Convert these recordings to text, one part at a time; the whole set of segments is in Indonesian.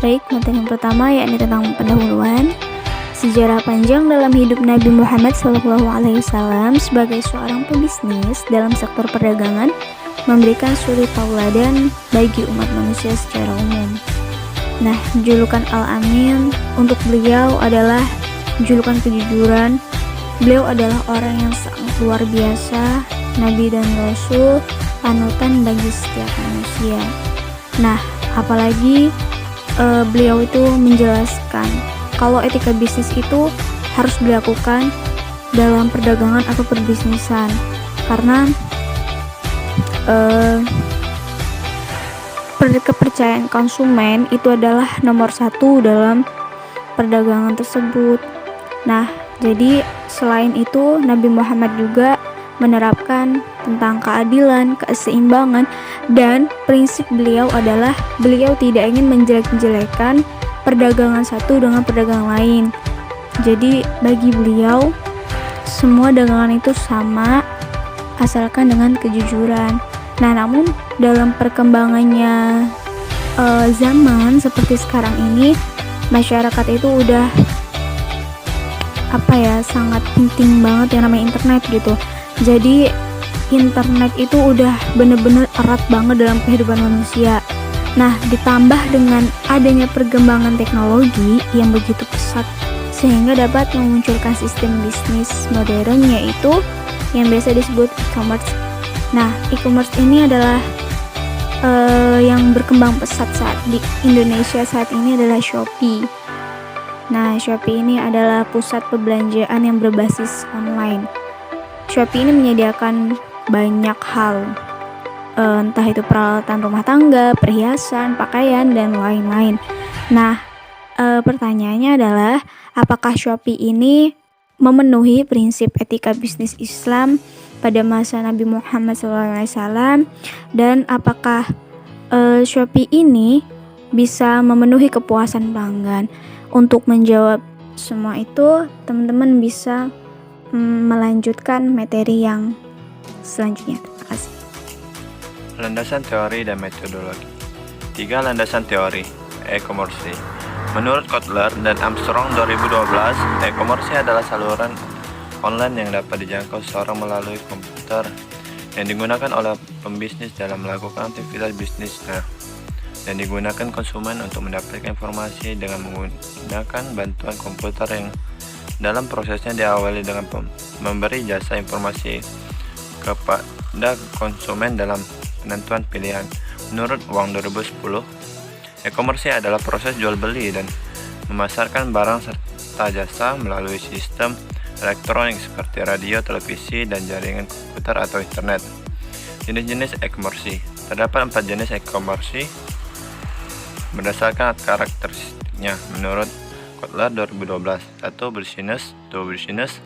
Baik, materi yang pertama yakni tentang pendahuluan. Sejarah panjang dalam hidup Nabi Muhammad SAW sebagai seorang pebisnis dalam sektor perdagangan memberikan suri tauladan bagi umat manusia secara umum. Nah, julukan Al-Amin untuk beliau adalah julukan kejujuran. Beliau adalah orang yang sangat luar biasa, Nabi dan Rasul, panutan bagi setiap manusia. Nah, apalagi beliau itu menjelaskan kalau etika bisnis itu harus dilakukan dalam perdagangan atau perbisnisan, karena kepercayaan konsumen itu adalah nomor satu dalam perdagangan tersebut. Nah, jadi selain itu Nabi Muhammad juga menerapkan tentang keadilan, keseimbangan, dan prinsip beliau adalah beliau tidak ingin menjelek-jelekan perdagangan satu dengan perdagangan lain. Jadi bagi beliau semua dagangan itu sama asalkan dengan kejujuran. Nah, namun dalam perkembangannya zaman seperti sekarang ini, masyarakat itu udah sangat penting banget yang namanya internet gitu. Jadi internet itu udah bener-bener erat banget dalam kehidupan manusia. Nah, ditambah dengan adanya perkembangan teknologi yang begitu pesat sehingga dapat memunculkan sistem bisnis modern, yaitu yang biasa disebut e-commerce. Nah, e-commerce ini adalah yang berkembang pesat saat di Indonesia saat ini adalah Shopee. Nah, Shopee ini adalah pusat perbelanjaan yang berbasis online. Shopee ini menyediakan banyak hal, entah itu peralatan rumah tangga, perhiasan, pakaian, dan lain-lain. Nah, pertanyaannya adalah apakah Shopee ini memenuhi prinsip etika bisnis Islam pada masa Nabi Muhammad SAW, dan apakah Shopee ini bisa memenuhi kepuasan pelanggan? Untuk menjawab semua itu, teman-teman bisa melanjutkan materi yang selanjutnya. Terima kasih. Landasan teori dan metodologi. 3 landasan teori e-commerce. Menurut Kotler dan Armstrong 2012, e-commerce adalah saluran online yang dapat dijangkau seseorang melalui komputer yang digunakan oleh pembisnis dalam melakukan aktivitas bisnisnya, dan digunakan konsumen untuk mendapatkan informasi dengan menggunakan bantuan komputer yang dalam prosesnya diawali dengan memberi jasa informasi kepada konsumen dalam penentuan pilihan. Menurut Wang 2010, e-commerce adalah proses jual beli dan memasarkan barang serta jasa melalui sistem elektronik seperti radio, televisi, dan jaringan komputer atau internet. Jenis-jenis e-commerce. Terdapat 4 jenis e-commerce berdasarkan karakteristiknya menurut Kotler 2012. 1. Business to business.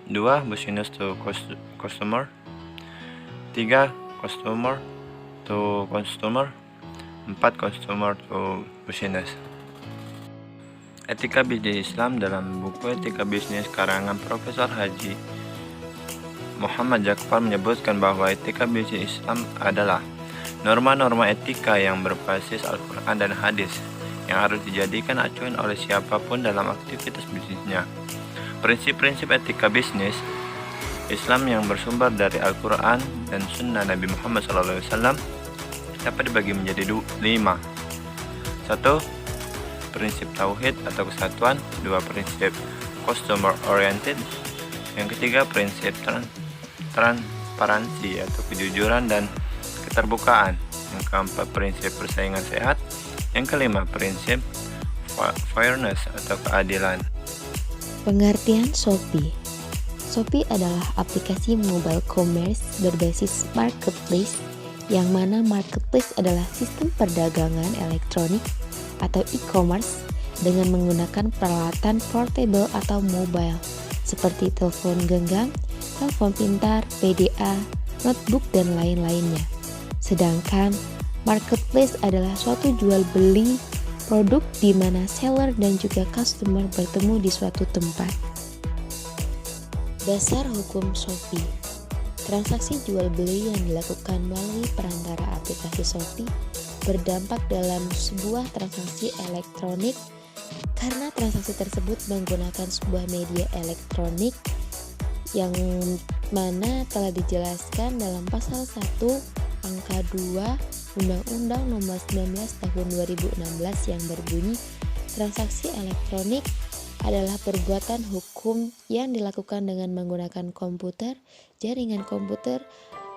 2. Business to customer. 3. Customer to consumer. 4. Consumer to business. Etika bisnis Islam dalam buku Etika Bisnis karangan Profesor Haji Muhammad Jakfar menyebutkan bahwa etika bisnis Islam adalah norma-norma etika yang berbasis Al-Quran dan hadis yang harus dijadikan acuan oleh siapapun dalam aktivitas bisnisnya. Prinsip-prinsip etika bisnis Islam yang bersumber dari Al-Quran dan Sunnah Nabi Muhammad SAW dapat dibagi menjadi 5. 1. Prinsip tauhid atau kesatuan. 2. Prinsip customer oriented. Yang ketiga, prinsip transparansi atau kejujuran dan keterbukaan. Yang keempat, prinsip persaingan sehat. Yang kelima, prinsip fairness atau keadilan. Pengertian Shopee. Shopee adalah aplikasi mobile commerce berbasis marketplace, yang mana marketplace adalah sistem perdagangan elektronik atau e-commerce dengan menggunakan peralatan portable atau mobile seperti telepon genggam, telepon pintar, PDA, notebook, dan lain-lainnya. Sedangkan marketplace adalah suatu jual beli produk di mana seller dan juga customer bertemu di suatu tempat. Dasar hukum Shopee. Transaksi jual beli yang dilakukan melalui perantara aplikasi Shopee berdampak dalam sebuah transaksi elektronik karena transaksi tersebut menggunakan sebuah media elektronik yang mana telah dijelaskan dalam pasal 1 angka 2 Undang-Undang Nomor 19 Tahun 2016 yang berbunyi transaksi elektronik adalah perbuatan hukum yang dilakukan dengan menggunakan komputer, jaringan komputer,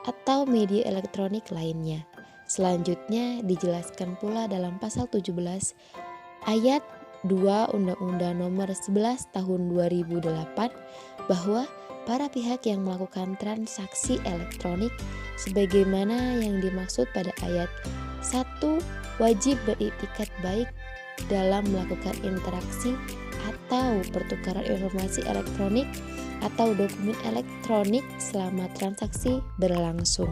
atau media elektronik lainnya. Selanjutnya dijelaskan pula dalam pasal 17 ayat 2 Undang-Undang Nomor 11 Tahun 2008 bahwa para pihak yang melakukan transaksi elektronik sebagaimana yang dimaksud pada ayat 1 wajib beriktikat baik dalam melakukan interaksi atau pertukaran informasi elektronik atau dokumen elektronik selama transaksi berlangsung.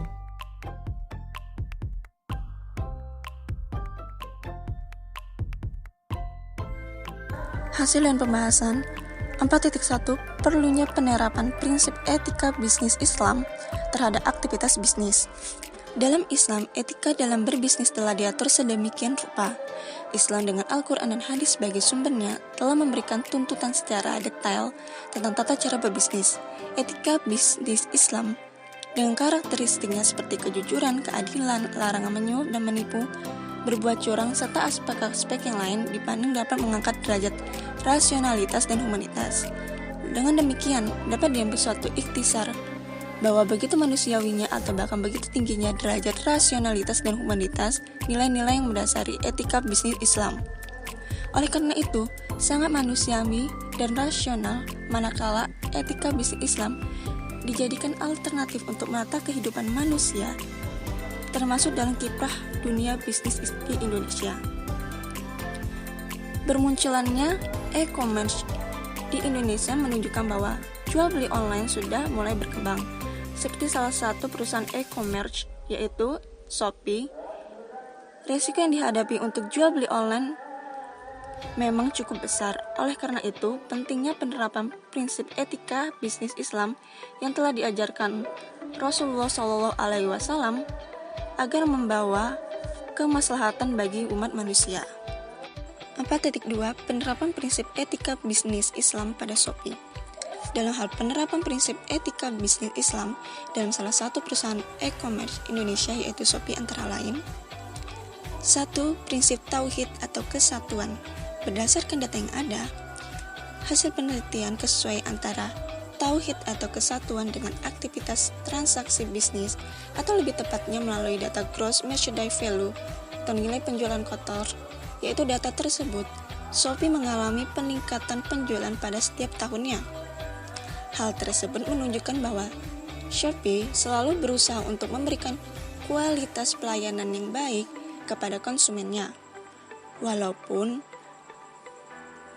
Hasil dan pembahasan 4.1 Perlunya penerapan prinsip etika bisnis Islam terhadap aktivitas bisnis. Dalam Islam, etika dalam berbisnis telah diatur sedemikian rupa. Islam dengan Al-Quran dan hadis sebagai sumbernya telah memberikan tuntutan secara detail tentang tata cara berbisnis. Etika bisnis Islam dengan karakteristiknya seperti kejujuran, keadilan, larangan menyuap dan menipu, berbuat curang, serta aspek-aspek yang lain dipandang dapat mengangkat derajat rasionalitas dan humanitas. Dengan demikian, dapat diambil suatu ikhtisar bahwa begitu manusiawinya atau bahkan begitu tingginya derajat rasionalitas dan humanitas nilai-nilai yang mendasari etika bisnis Islam. Oleh karena itu, sangat manusiawi dan rasional manakala etika bisnis Islam dijadikan alternatif untuk menata kehidupan manusia, termasuk dalam kiprah dunia bisnis di Indonesia. Bermunculannya e-commerce di Indonesia menunjukkan bahwa jual beli online sudah mulai berkembang. Seperti salah satu perusahaan e-commerce yaitu Shopee, resiko yang dihadapi untuk jual beli online memang cukup besar. Oleh karena itu, pentingnya penerapan prinsip etika bisnis Islam yang telah diajarkan Rasulullah SAW agar membawa kemaslahatan bagi umat manusia. 4.2 Penerapan prinsip etika bisnis Islam pada Shopee. Dalam hal penerapan prinsip etika bisnis Islam dalam salah satu perusahaan e-commerce Indonesia yaitu Shopee antara lain. 1. Prinsip tauhid atau kesatuan. Berdasarkan data yang ada, hasil penelitian kesesuaian antara tauhid atau kesatuan dengan aktivitas transaksi bisnis atau lebih tepatnya melalui data gross merchandise value atau nilai penjualan kotor, yaitu data tersebut, Shopee mengalami peningkatan penjualan pada setiap tahunnya. Hal tersebut menunjukkan bahwa Shopee selalu berusaha untuk memberikan kualitas pelayanan yang baik kepada konsumennya. Walaupun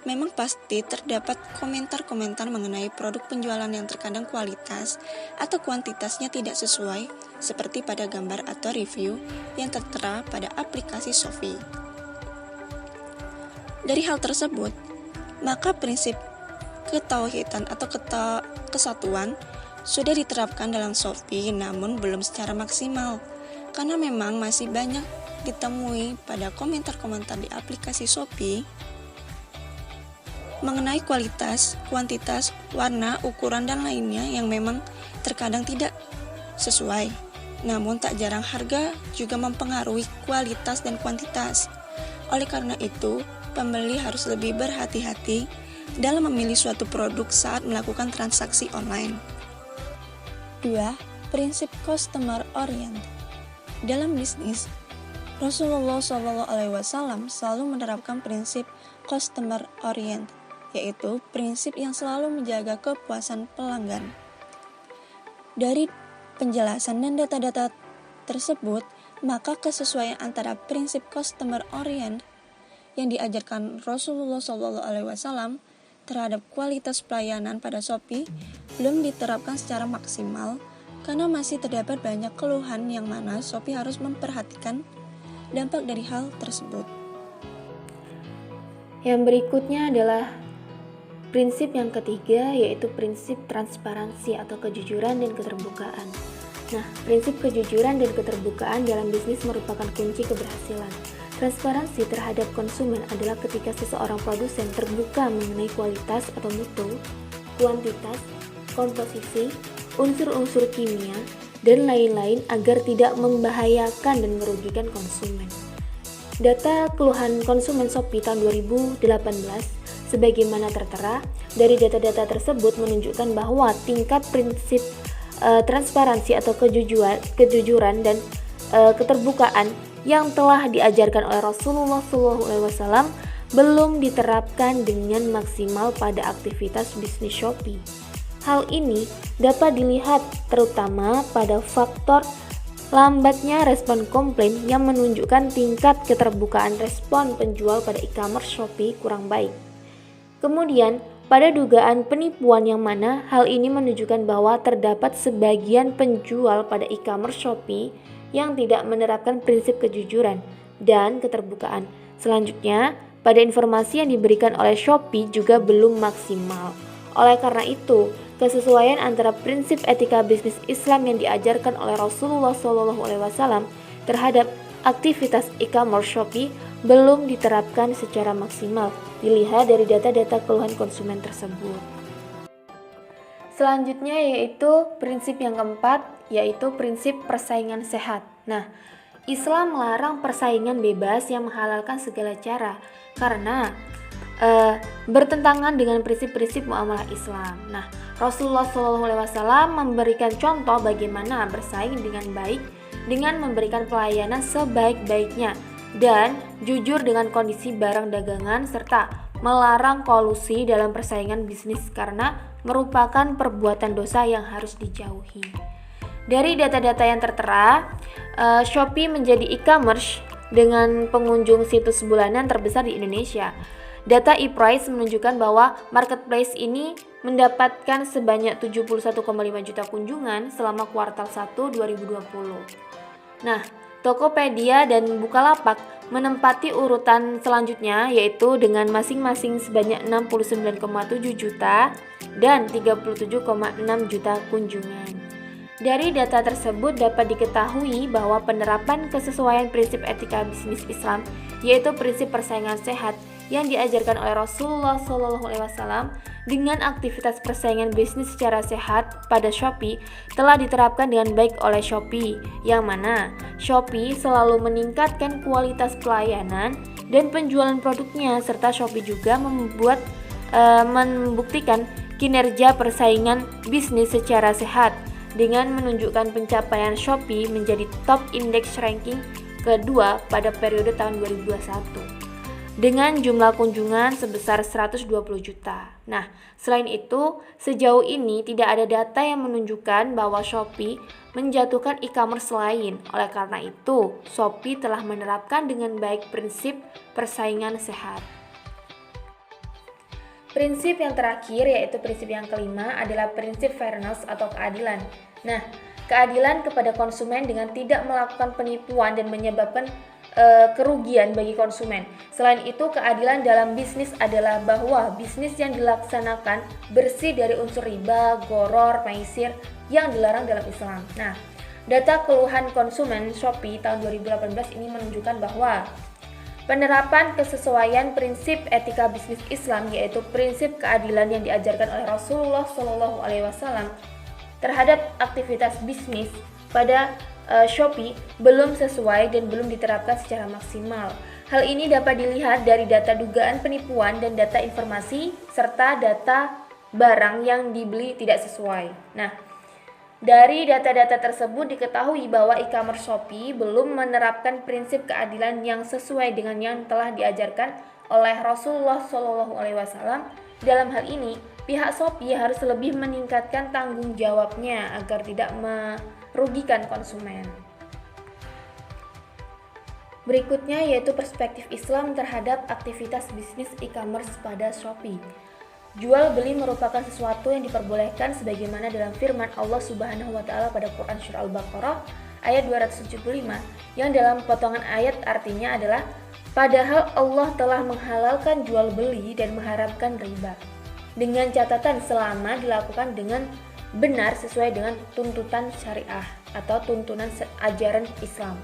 memang pasti terdapat komentar-komentar mengenai produk penjualan yang terkadang kualitas atau kuantitasnya tidak sesuai seperti pada gambar atau review yang tertera pada aplikasi Shopee. Dari hal tersebut, maka prinsip ketauhidan atau kesatuan sudah diterapkan dalam Shopee namun belum secara maksimal karena memang masih banyak ditemui pada komentar-komentar di aplikasi Shopee mengenai kualitas, kuantitas, warna, ukuran dan lainnya yang memang terkadang tidak sesuai. Namun tak jarang harga juga mempengaruhi kualitas dan kuantitas. Oleh karena itu, pembeli harus lebih berhati-hati dalam memilih suatu produk saat melakukan transaksi online. 2. Prinsip customer orient. Dalam bisnis, Rasulullah SAW selalu menerapkan prinsip customer orient, yaitu prinsip yang selalu menjaga kepuasan pelanggan. Dari penjelasan dan data-data tersebut, maka kesesuaian antara prinsip customer orient yang diajarkan Rasulullah SAW terhadap kualitas pelayanan pada Shopee belum diterapkan secara maksimal karena masih terdapat banyak keluhan yang mana Shopee harus memperhatikan dampak dari hal tersebut. Yang berikutnya adalah prinsip yang ketiga, yaitu prinsip transparansi atau kejujuran dan keterbukaan. Nah, prinsip kejujuran dan keterbukaan dalam bisnis merupakan kunci keberhasilan. Transparansi terhadap konsumen adalah ketika seseorang produsen terbuka mengenai kualitas atau mutu, kuantitas, komposisi, unsur-unsur kimia, dan lain-lain agar tidak membahayakan dan merugikan konsumen. Data keluhan konsumen Shopee tahun 2018 sebagaimana tertera dari data-data tersebut menunjukkan bahwa tingkat prinsip transparansi atau kejujuran dan keterbukaan yang telah diajarkan oleh Rasulullah SAW belum diterapkan dengan maksimal pada aktivitas bisnis Shopee. Hal ini dapat dilihat terutama pada faktor lambatnya respon komplain yang menunjukkan tingkat keterbukaan respon penjual pada e-commerce Shopee kurang baik. Kemudian, pada dugaan penipuan yang mana hal ini menunjukkan bahwa terdapat sebagian penjual pada e-commerce Shopee yang tidak menerapkan prinsip kejujuran dan keterbukaan. Selanjutnya, pada informasi yang diberikan oleh Shopee juga belum maksimal. Oleh karena itu, kesesuaian antara prinsip etika bisnis Islam yang diajarkan oleh Rasulullah SAW terhadap aktivitas e-commerce Shopee belum diterapkan secara maksimal, dilihat dari data-data keluhan konsumen tersebut. Selanjutnya yaitu prinsip yang keempat, yaitu prinsip persaingan sehat. Nah, Islam melarang persaingan bebas yang menghalalkan segala cara karena bertentangan dengan prinsip-prinsip muamalah Islam. Nah, Rasulullah SAW memberikan contoh bagaimana bersaing dengan baik dengan memberikan pelayanan sebaik-baiknya dan jujur dengan kondisi barang dagangan serta melarang kolusi dalam persaingan bisnis karena merupakan perbuatan dosa yang harus dijauhi. Dari data-data yang tertera, Shopee menjadi e-commerce dengan pengunjung situs bulanan terbesar di Indonesia. Data ePrice menunjukkan bahwa marketplace ini mendapatkan sebanyak 71,5 juta kunjungan selama kuartal 1 2020. Nah, Tokopedia dan Bukalapak menempati urutan selanjutnya yaitu dengan masing-masing sebanyak 69,7 juta dan 37,6 juta kunjungan. Dari data tersebut dapat diketahui bahwa penerapan kesesuaian prinsip etika bisnis Islam yaitu prinsip persaingan sehat yang diajarkan oleh Rasulullah SAW dengan aktivitas persaingan bisnis secara sehat pada Shopee telah diterapkan dengan baik oleh Shopee, yang mana Shopee selalu meningkatkan kualitas pelayanan dan penjualan produknya, serta Shopee juga membuktikan kinerja persaingan bisnis secara sehat dengan menunjukkan pencapaian Shopee menjadi top index ranking kedua pada periode tahun 2021 dengan jumlah kunjungan sebesar 120 juta. Nah, selain itu, sejauh ini tidak ada data yang menunjukkan bahwa Shopee menjatuhkan e-commerce lain. Oleh karena itu, Shopee telah menerapkan dengan baik prinsip persaingan sehat. Prinsip yang terakhir, yaitu prinsip yang kelima, adalah prinsip fairness atau keadilan. Nah, keadilan kepada konsumen dengan tidak melakukan penipuan dan menyebabkan kerugian bagi konsumen. Selain itu, keadilan dalam bisnis adalah bahwa bisnis yang dilaksanakan bersih dari unsur riba, gharar, maisir yang dilarang dalam Islam. Nah, data keluhan konsumen Shopee tahun 2018 ini menunjukkan bahwa penerapan kesesuaian prinsip etika bisnis Islam yaitu prinsip keadilan yang diajarkan oleh Rasulullah SAW terhadap aktivitas bisnis pada Shopee belum sesuai dan belum diterapkan secara maksimal. Hal ini dapat dilihat dari data dugaan penipuan dan data informasi serta data barang yang dibeli tidak sesuai. Nah, dari data-data tersebut diketahui bahwa e-commerce Shopee belum menerapkan prinsip keadilan yang sesuai dengan yang telah diajarkan oleh Rasulullah SAW. Dalam hal ini, pihak Shopee harus lebih meningkatkan tanggung jawabnya agar tidak merugikan konsumen. Berikutnya yaitu perspektif Islam terhadap aktivitas bisnis e-commerce pada Shopee. Jual beli merupakan sesuatu yang diperbolehkan sebagaimana dalam firman Allah Subhanahu wa taala pada Quran Surah Al-Baqarah ayat 275 yang dalam potongan ayat artinya adalah padahal Allah telah menghalalkan jual beli dan mengharamkan riba dengan catatan selama dilakukan dengan benar sesuai dengan tuntutan syariah. atau tuntunan ajaran Islam.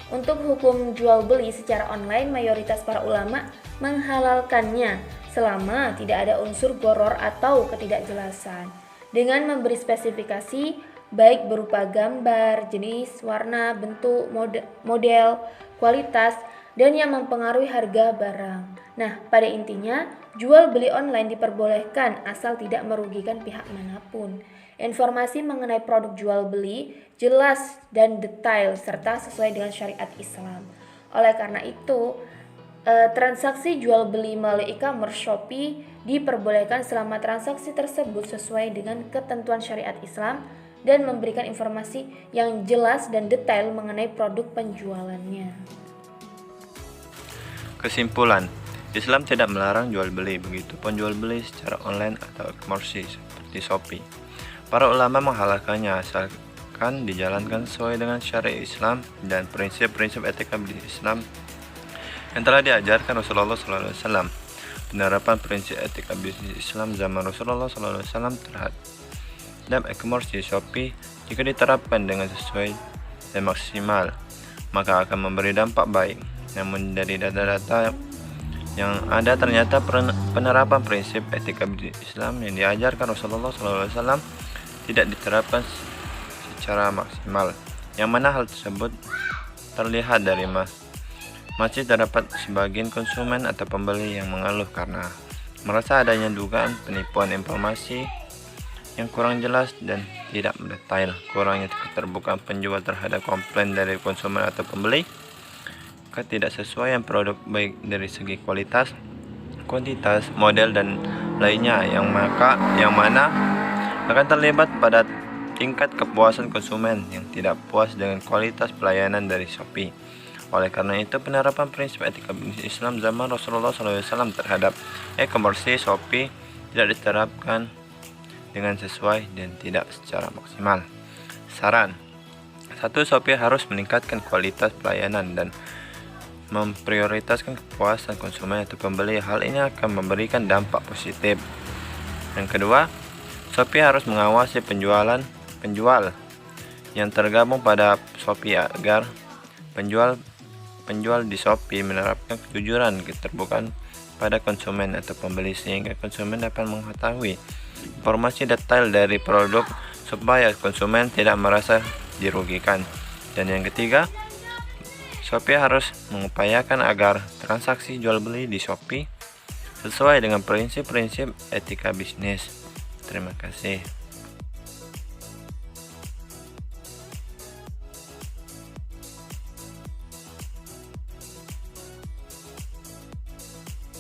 Untuk hukum jual beli secara online, mayoritas para ulama menghalalkannya selama tidak ada unsur gharar atau ketidakjelasan, dengan memberi spesifikasi baik berupa gambar, jenis, warna, bentuk, model, kualitas, dan yang mempengaruhi harga barang. Nah, pada intinya, jual beli online diperbolehkan asal tidak merugikan pihak manapun. Informasi mengenai produk jual beli jelas dan detail serta sesuai dengan syariat Islam. Oleh karena itu, transaksi jual beli melalui e-commerce Shopee diperbolehkan selama transaksi tersebut sesuai dengan ketentuan syariat Islam dan memberikan informasi yang jelas dan detail mengenai produk penjualannya. Kesimpulan, Islam tidak melarang jual beli, begitupun jual beli secara online atau e-commerce seperti Shopee. Para ulama menghalalkannya asalkan dijalankan sesuai dengan syariat Islam dan prinsip-prinsip etika bisnis Islam yang telah diajarkan Rasulullah SAW. Penerapan prinsip etika bisnis Islam zaman Rasulullah SAW terhadap e-commerce di Shopee jika diterapkan dengan sesuai dan maksimal, maka akan memberi dampak baik. Namun dari data-data yang ada ternyata penerapan prinsip etika bisnis Islam yang diajarkan Rasulullah SAW tidak diterapkan secara maksimal, yang mana hal tersebut terlihat dari masih terdapat sebagian konsumen atau pembeli yang mengeluh karena merasa adanya dugaan penipuan informasi yang kurang jelas dan tidak mendetail, kurangnya keterbukaan penjual terhadap komplain dari konsumen atau pembeli, ketidaksesuaian produk baik dari segi kualitas, kuantitas, model dan lainnya yang mana akan terlibat pada tingkat kepuasan konsumen yang tidak puas dengan kualitas pelayanan dari Shopee. Oleh karena itu, penerapan prinsip etika bisnis Islam zaman Rasulullah SAW terhadap e-commerce Shopee tidak diterapkan dengan sesuai dan tidak secara maksimal. Saran: 1. Shopee harus meningkatkan kualitas pelayanan dan memprioritaskan kepuasan konsumen atau pembeli. Hal ini akan memberikan dampak positif. Yang kedua, Shopee harus mengawasi penjual yang tergabung pada Shopee agar penjual di Shopee menerapkan kejujuran, keterbukaan pada konsumen atau pembeli sehingga konsumen dapat mengetahui informasi detail dari produk supaya konsumen tidak merasa dirugikan. Dan yang ketiga, Shopee harus mengupayakan agar transaksi jual beli di Shopee sesuai dengan prinsip-prinsip etika bisnis. Terima kasih.